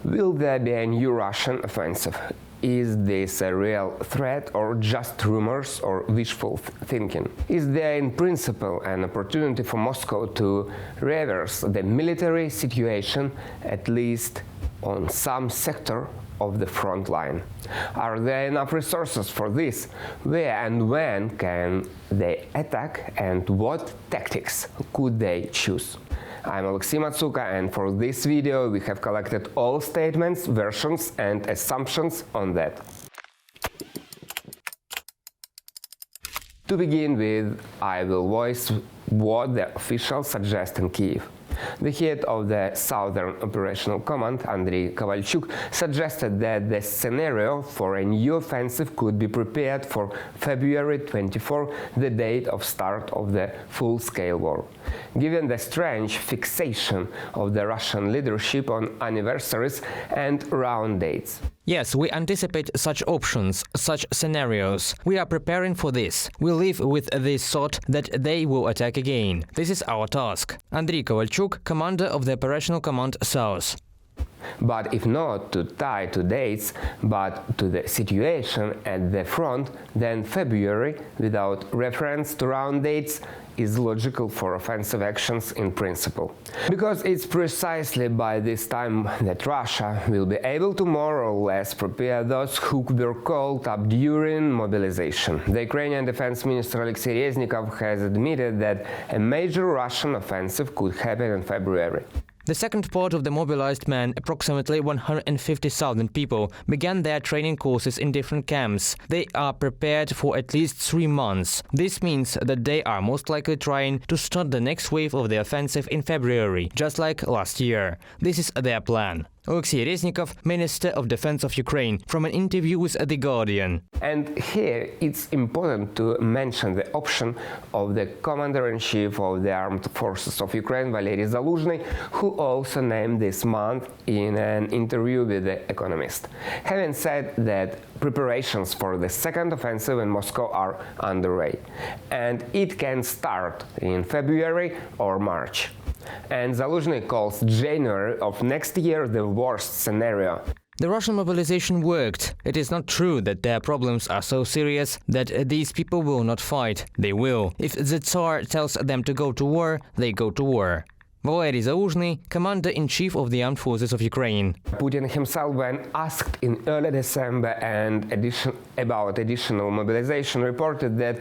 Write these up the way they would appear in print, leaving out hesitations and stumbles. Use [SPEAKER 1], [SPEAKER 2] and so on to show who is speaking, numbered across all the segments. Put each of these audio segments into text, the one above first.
[SPEAKER 1] Will there be a new Russian offensive? Is this a real threat or just rumors or wishful thinking? Is there in principle an opportunity for Moscow to reverse the military situation, at least on some sector of the front line? Are there enough resources for this? Where and when can they attack, and what tactics could they choose? I'm Oleksii Matsuka, and for this video we have collected all statements, versions and assumptions on that. To begin with, I will voice what the officials suggest in Kyiv. The head of the Southern Operational Command, Andriy Kovalchuk, suggested that the scenario for a new offensive could be prepared for February 24, the date of start of the full-scale war. Given the strange fixation of the Russian leadership on anniversaries and round dates.
[SPEAKER 2] Yes, we anticipate such options, such scenarios. We are preparing for this. We live with this thought that they will attack again. This is our task. Andriy Kovalchuk, commander of the Operational Command South.
[SPEAKER 1] But if not to tie to dates, but to the situation at the front, then February, without reference to round dates, is logical for offensive actions in principle. Because it's precisely by this time that Russia will be able to more or less prepare those who were called up during mobilization. The Ukrainian Defense Minister Oleksii Matsuka has admitted that a major Russian offensive could happen in February.
[SPEAKER 2] The second part of the mobilized men, approximately 150,000 people, began their training courses in different camps. They are prepared for at least 3 months. This means that they are most likely trying to start the next wave of the offensive in February, just like last year. This is their plan. Oleksii Matsuka, Minister of Defense of Ukraine, from an interview with The Guardian.
[SPEAKER 1] And here it's important to mention the option of the Commander-in-Chief of the Armed Forces of Ukraine, Valery Zaluzhny, who also named this month in an interview with The Economist, having said that preparations for the second offensive in Moscow are underway, and it can start in February or March. And Zaluzhny calls January of next year the worst scenario.
[SPEAKER 2] The Russian mobilization worked. It is not true that their problems are so serious that these people will not fight. They will. If the Tsar tells them to go to war, they go to war. Valery Zaluzhny, Commander-in-Chief of the Armed Forces of Ukraine.
[SPEAKER 1] Putin himself, when asked in early December about additional mobilization, reported that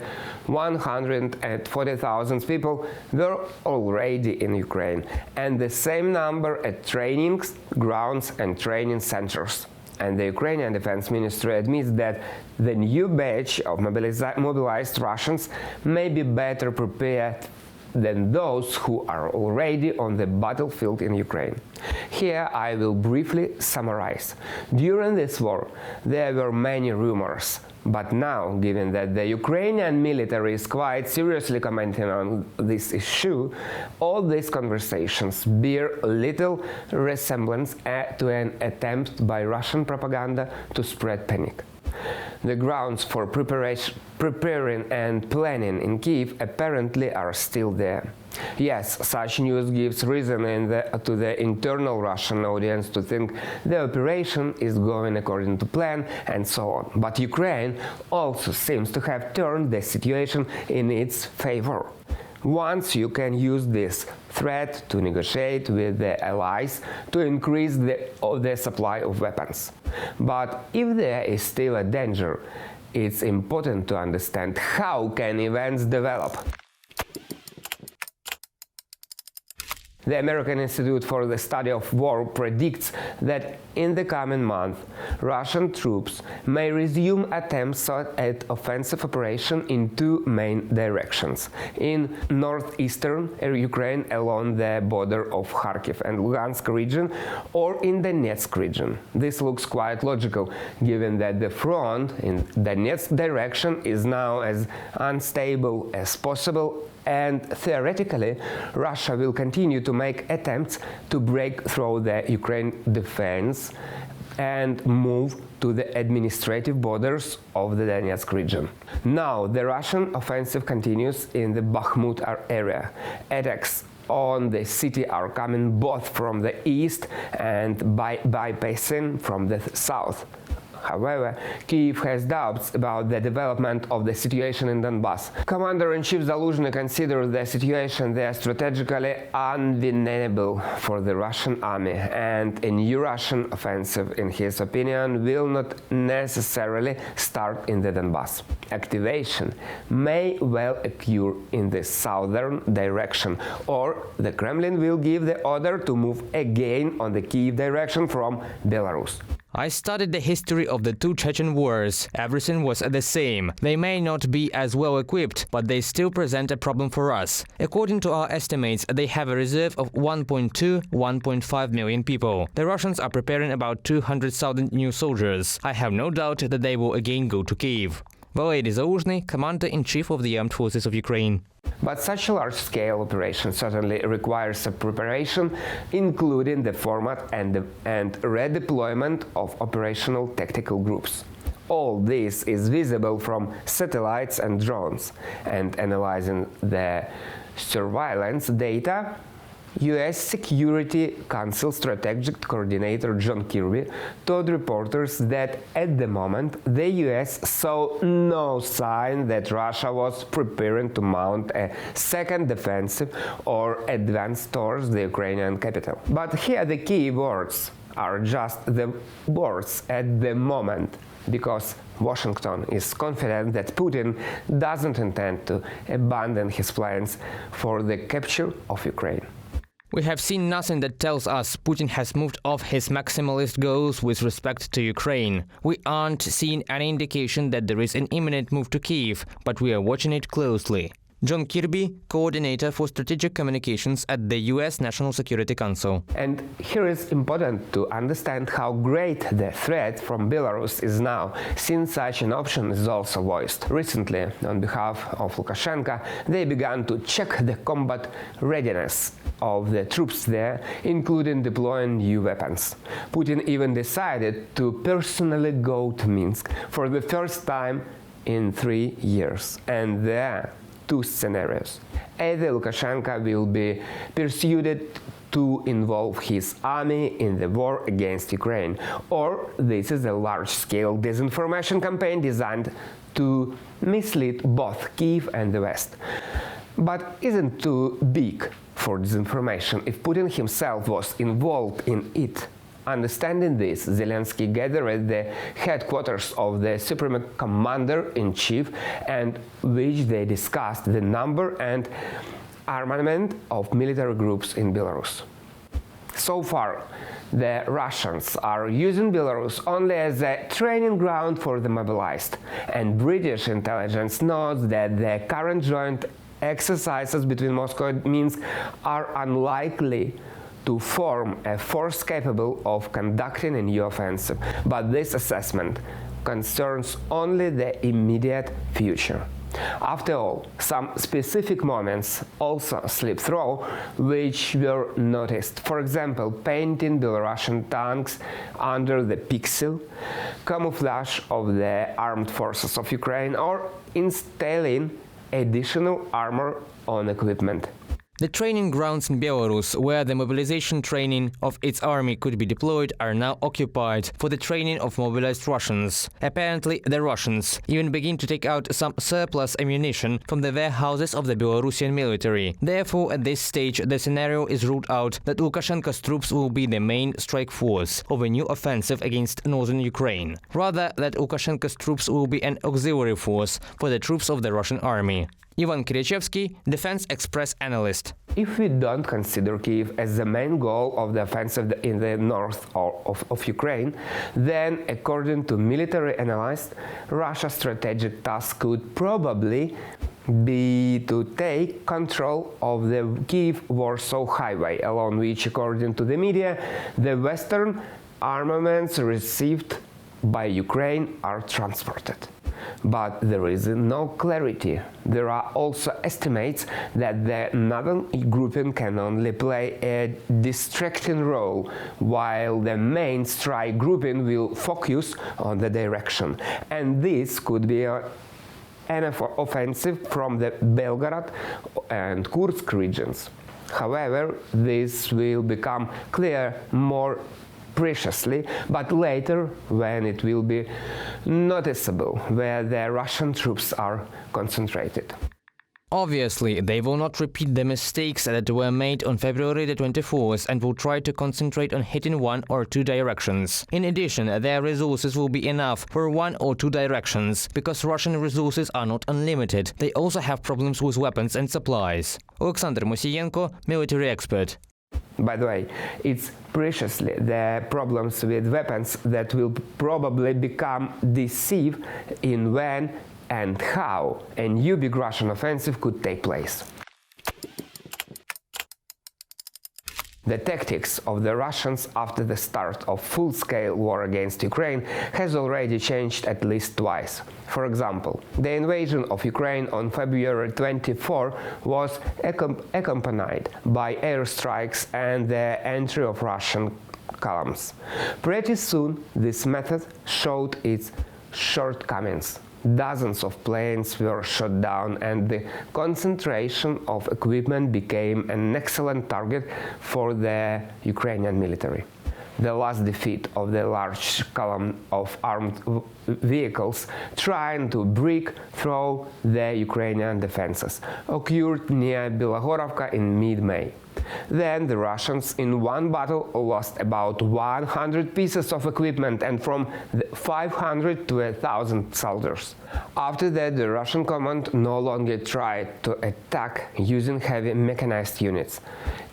[SPEAKER 1] 140,000 people were already in Ukraine, and the same number at training grounds and training centers. And the Ukrainian Defense Ministry admits that the new batch of mobilized Russians may be better prepared than those who are already on the battlefield in Ukraine. Here I will briefly summarize. During this war, there were many rumors, but now, given that the Ukrainian military is quite seriously commenting on this issue, all these conversations bear little resemblance to an attempt by Russian propaganda to spread panic. The grounds for preparing and planning in Kyiv apparently are still there. Yes, such news gives reason to the internal Russian audience to think the operation is going according to plan and so on. But Ukraine also seems to have turned the situation in its favor. Once you can use this threat to negotiate with the allies to increase the supply of weapons. But if there is still a danger, it's important to understand how can events develop. The American Institute for the Study of War predicts that in the coming month, Russian troops may resume attempts at offensive operation in 2 main directions: in northeastern Ukraine along the border of Kharkiv and Lugansk region, or in the Donetsk region. This looks quite logical, given that the front in the Donetsk direction is now as unstable as possible, and theoretically, Russia will continue to make attempts to break through the Ukraine defense and move to the administrative borders of the Donetsk region. Now, the Russian offensive continues in the Bakhmut area. Attacks on the city are coming both from the east and bypassing from the south. However, Kyiv has doubts about the development of the situation in Donbass. Commander-in-Chief Zaluzhny considers the situation there strategically unwinnable for the Russian army, and a new Russian offensive, in his opinion, will not necessarily start in the Donbass. Activation may well occur in the southern direction, or the Kremlin will give the order to move again on the Kyiv direction from Belarus.
[SPEAKER 2] I studied the history of the two Chechen wars. Everything was the same. They may not be as well equipped, but they still present a problem for us. According to our estimates, they have a reserve of 1.2–1.5 million people. The Russians are preparing about 200,000 new soldiers. I have no doubt that they will again go to Kyiv. Oleksii Matsuka, Commander-in-Chief of the Armed Forces of Ukraine.
[SPEAKER 1] But such a large-scale operation certainly requires a preparation, including the format and redeployment of operational tactical groups. All this is visible from satellites and drones, and analyzing the surveillance data, U.S. Security Council Strategic Coordinator John Kirby told reporters that at the moment the U.S. saw no sign that Russia was preparing to mount a second defensive or advance towards the Ukrainian capital. But here the key words are just the words at the moment, because Washington is confident that Putin doesn't intend to abandon his plans for the capture of Ukraine.
[SPEAKER 2] We have seen nothing that tells us Putin has moved off his maximalist goals with respect to Ukraine. We aren't seeing any indication that there is an imminent move to Kyiv, but we are watching it closely. John Kirby, Coordinator for Strategic Communications at the U.S. National Security Council.
[SPEAKER 1] And here it's important to understand how great the threat from Belarus is now, since such an option is also voiced. Recently, on behalf of Lukashenko, they began to check the combat readiness of the troops there, including deploying new weapons. Putin even decided to personally go to Minsk for the first time in 3 years. And there two scenarios. Either Lukashenko will be persuaded to involve his army in the war against Ukraine, or this is a large-scale disinformation campaign designed to mislead both Kyiv and the West. But isn't too big for disinformation if Putin himself was involved in it. Understanding this, Zelensky gathered at the headquarters of the Supreme Commander-in-Chief, and which they discussed the number and armament of military groups in Belarus. So far, the Russians are using Belarus only as a training ground for the mobilized, and British intelligence knows that the current joint exercises between Moscow and Minsk are unlikely to form a force capable of conducting a new offensive, but this assessment concerns only the immediate future. After all, some specific moments also slip through, which were noticed. For example, painting Belarusian tanks under the pixel camouflage of the armed forces of Ukraine, or installing additional armor on equipment.
[SPEAKER 2] The training grounds in Belarus, where the mobilization training of its army could be deployed, are now occupied for the training of mobilized Russians. Apparently, the Russians even begin to take out some surplus ammunition from the warehouses of the Belarusian military. Therefore, at this stage, the scenario is ruled out that Lukashenko's troops will be the main strike force of a new offensive against northern Ukraine. Rather, that Lukashenko's troops will be an auxiliary force for the troops of the Russian army. Ivan Kirechevsky, Defense Express analyst.
[SPEAKER 1] If we don't consider Kyiv as the main goal of the offensive in the north of Ukraine, then, according to military analysts, Russia's strategic task could probably be to take control of the Kyiv-Warsaw highway, along which, according to the media, the Western armaments received by Ukraine are transported. But there is no clarity. There are also estimates that the northern grouping can only play a distracting role, while the main strike grouping will focus on the direction. And this could be an offensive from the Belgorod and Kursk regions. However, this will become clear more preciously, but later, when it will be noticeable where the Russian troops are concentrated.
[SPEAKER 2] Obviously, they will not repeat the mistakes that were made on February the 24th and will try to concentrate on hitting one or two directions. In addition, their resources will be enough for one or two directions, because Russian resources are not unlimited. They also have problems with weapons and supplies. Oleksandr Moiseyenko, military expert.
[SPEAKER 1] By the way, it's preciously the problems with weapons that will probably become decisive in when and how a new big Russian offensive could take place. The tactics of the Russians after the start of full-scale war against Ukraine has already changed at least twice. For example, the invasion of Ukraine on February 24 was accompanied by airstrikes and the entry of Russian columns. Pretty soon, this method showed its shortcomings. Dozens of planes were shot down, and the concentration of equipment became an excellent target for the Ukrainian military. The last defeat of the large column of armed vehicles trying to break through the Ukrainian defenses occurred near Bilogorovka in mid-May. Then the Russians in one battle lost about 100 pieces of equipment and from 500 to 1,000 soldiers. After that, the Russian command no longer tried to attack using heavy mechanized units.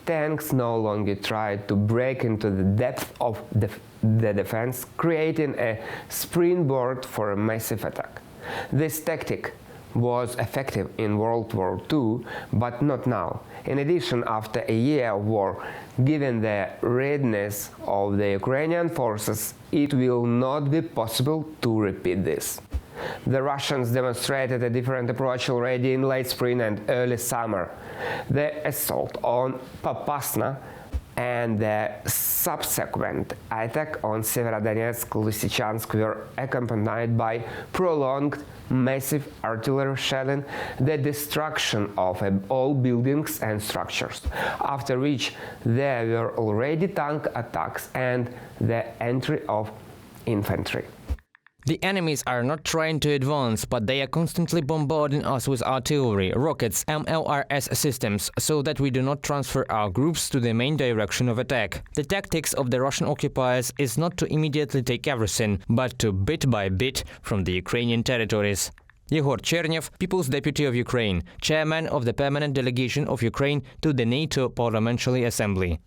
[SPEAKER 1] Tanks no longer tried to break into the depth of the defense, creating a springboard for a massive attack. This tactic was effective in World War II, but not now. In addition, after a year of war, given the readiness of the Ukrainian forces, it will not be possible to repeat this. The Russians demonstrated a different approach already in late spring and early summer. The assault on Popasna and the subsequent attack on Severodonetsk, Lysychansk were accompanied by prolonged massive artillery shelling, the destruction of all buildings and structures, after which there were already tank attacks and the entry of infantry.
[SPEAKER 2] The enemies are not trying to advance, but they are constantly bombarding us with artillery, rockets, MLRS systems, so that we do not transfer our groups to the main direction of attack. The tactics of the Russian occupiers is not to immediately take everything, but to bit by bit from the Ukrainian territories. Yegor Chernev, People's Deputy of Ukraine, Chairman of the Permanent Delegation of Ukraine to the NATO Parliamentary Assembly.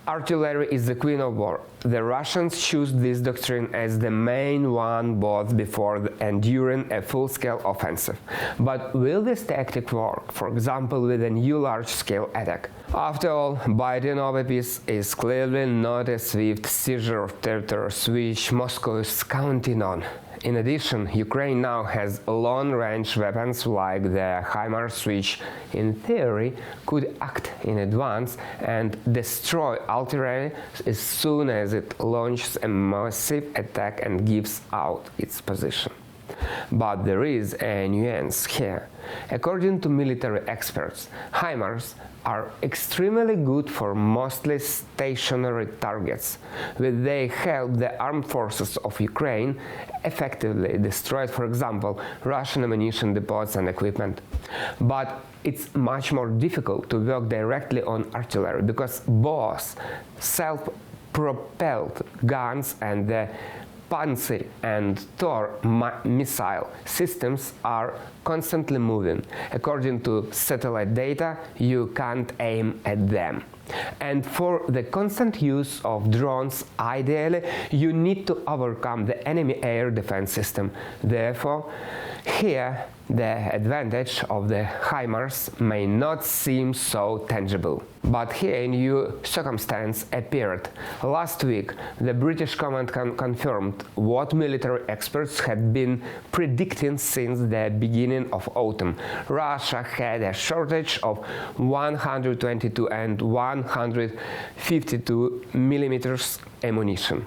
[SPEAKER 1] Artillery is the queen of war. The Russians choose this doctrine as the main one both before and during a full-scale offensive. But will this tactic work, for example, with a new large-scale attack? After all, biting over peace is clearly not a swift seizure of territories which Moscow is counting on. In addition, Ukraine now has long-range weapons like the HIMARS, which, in theory, could act in advance and destroy artillery as soon as it launches a massive attack and gives out its position. But there is a nuance here. According to military experts, HIMARS are extremely good for mostly stationary targets, where they help the armed forces of Ukraine effectively destroy, for example, Russian ammunition depots and equipment. But it's much more difficult to work directly on artillery, because both self-propelled guns and the Pantsir and Tor missile systems are constantly moving. According to satellite data, you can't aim at them. And for the constant use of drones, ideally, you need to overcome the enemy air defense system. Therefore, here, the advantage of the HIMARS may not seem so tangible. But here a new circumstance appeared. Last week, the British command confirmed what military experts had been predicting since the beginning of autumn. Russia had a shortage of 122 and 152 millimeters ammunition.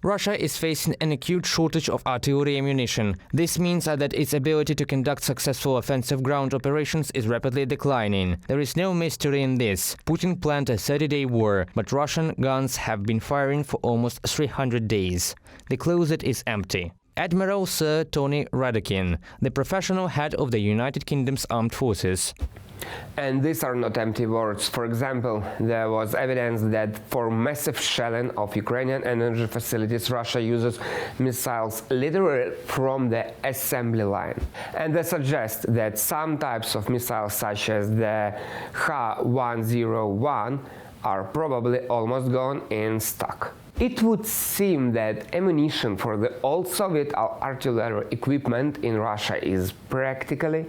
[SPEAKER 2] Russia is facing an acute shortage of artillery ammunition. This means that its ability to conduct successful offensive ground operations is rapidly declining. There is no mystery in this. Putin planned a 30-day war, but Russian guns have been firing for almost 300 days. The closet is empty. Admiral Sir Tony Radakin, the professional head of the United Kingdom's armed forces.
[SPEAKER 1] And these are not empty words. For example, there was evidence that for massive shelling of Ukrainian energy facilities, Russia uses missiles literally from the assembly line. And they suggest that some types of missiles, such as the Ha-101, are probably almost gone in stock. It would seem that ammunition for the old Soviet artillery equipment in Russia is practically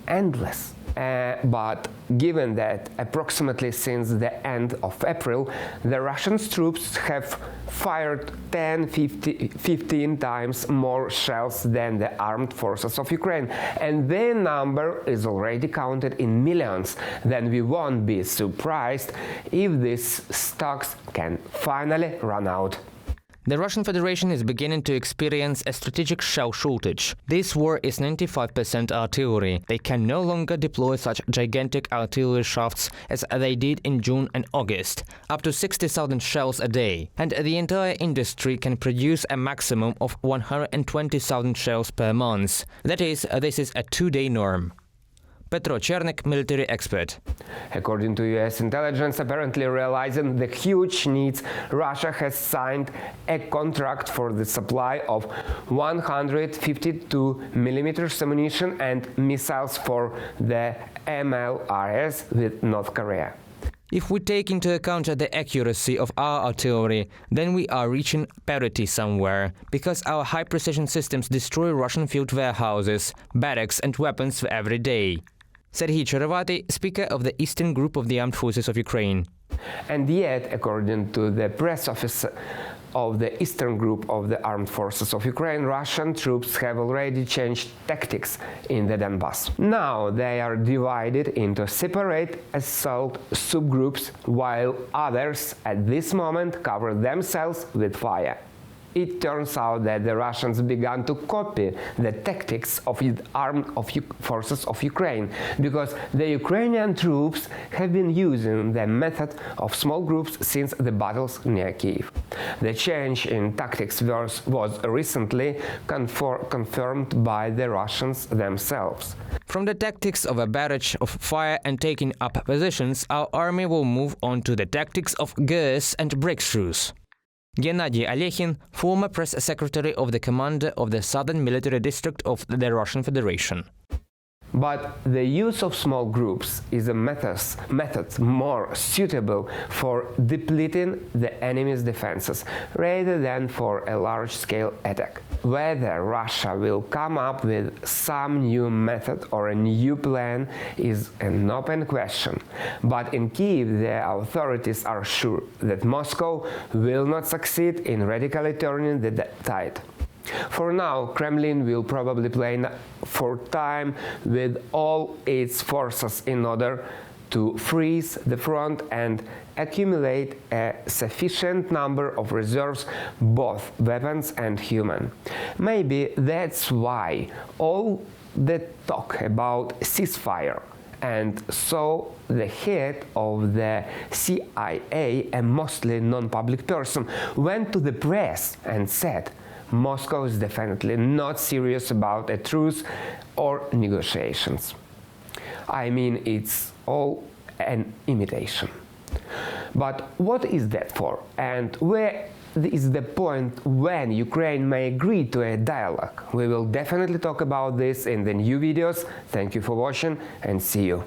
[SPEAKER 1] endless. But given that approximately since the end of April, the Russian troops have fired 10–15 times more shells than the armed forces of Ukraine, and their number is already counted in millions, then we won't be surprised if these stocks can finally run out.
[SPEAKER 2] The Russian Federation is beginning to experience a strategic shell shortage. This war is 95% artillery. They can no longer deploy such gigantic artillery shafts as they did in June and August, up to 60,000 shells a day. And the entire industry can produce a maximum of 120,000 shells per month. That is, this is a 2-day norm. Petro Chernik, military expert.
[SPEAKER 1] According to US intelligence, apparently realizing the huge needs, Russia has signed a contract for the supply of 152mm ammunition and missiles for the MLRS with North Korea.
[SPEAKER 2] If we take into account the accuracy of our artillery, then we are reaching parity somewhere, because our high-precision systems destroy Russian field warehouses, barracks and weapons every day. Serhiy Cherevati, speaker of the Eastern Group of the Armed Forces of Ukraine.
[SPEAKER 1] And yet, according to the press office of the Eastern Group of the Armed Forces of Ukraine, Russian troops have already changed tactics in the Donbass. Now they are divided into separate assault subgroups, while others at this moment cover themselves with fire. It turns out that the Russians began to copy the tactics of the armed forces of Ukraine, because the Ukrainian troops have been using the method of small groups since the battles near Kiev. The change in tactics was recently confirmed by the Russians themselves.
[SPEAKER 2] From the tactics of a barrage of fire and taking up positions, our army will move on to the tactics of guerrillas and breakthroughs. Gennady Alekhin, former press secretary of the commander of the Southern Military District of the Russian Federation.
[SPEAKER 1] But the use of small groups is a method more suitable for depleting the enemy's defenses rather than for a large-scale attack. Whether Russia will come up with some new method or a new plan is an open question. But in Kiev, the authorities are sure that Moscow will not succeed in radically turning the tide. For now, Kremlin will probably play for time with all its forces in order to freeze the front and accumulate a sufficient number of reserves, both weapons and human. Maybe that's why all the talk about ceasefire. And so the head of the CIA, a mostly non-public person, went to the press and said, Moscow is definitely not serious about a truce or negotiations. I mean, it's all an imitation. But what is that for? And where is the point when Ukraine may agree to a dialogue? We will definitely talk about this in the new videos. Thank you for watching and see you.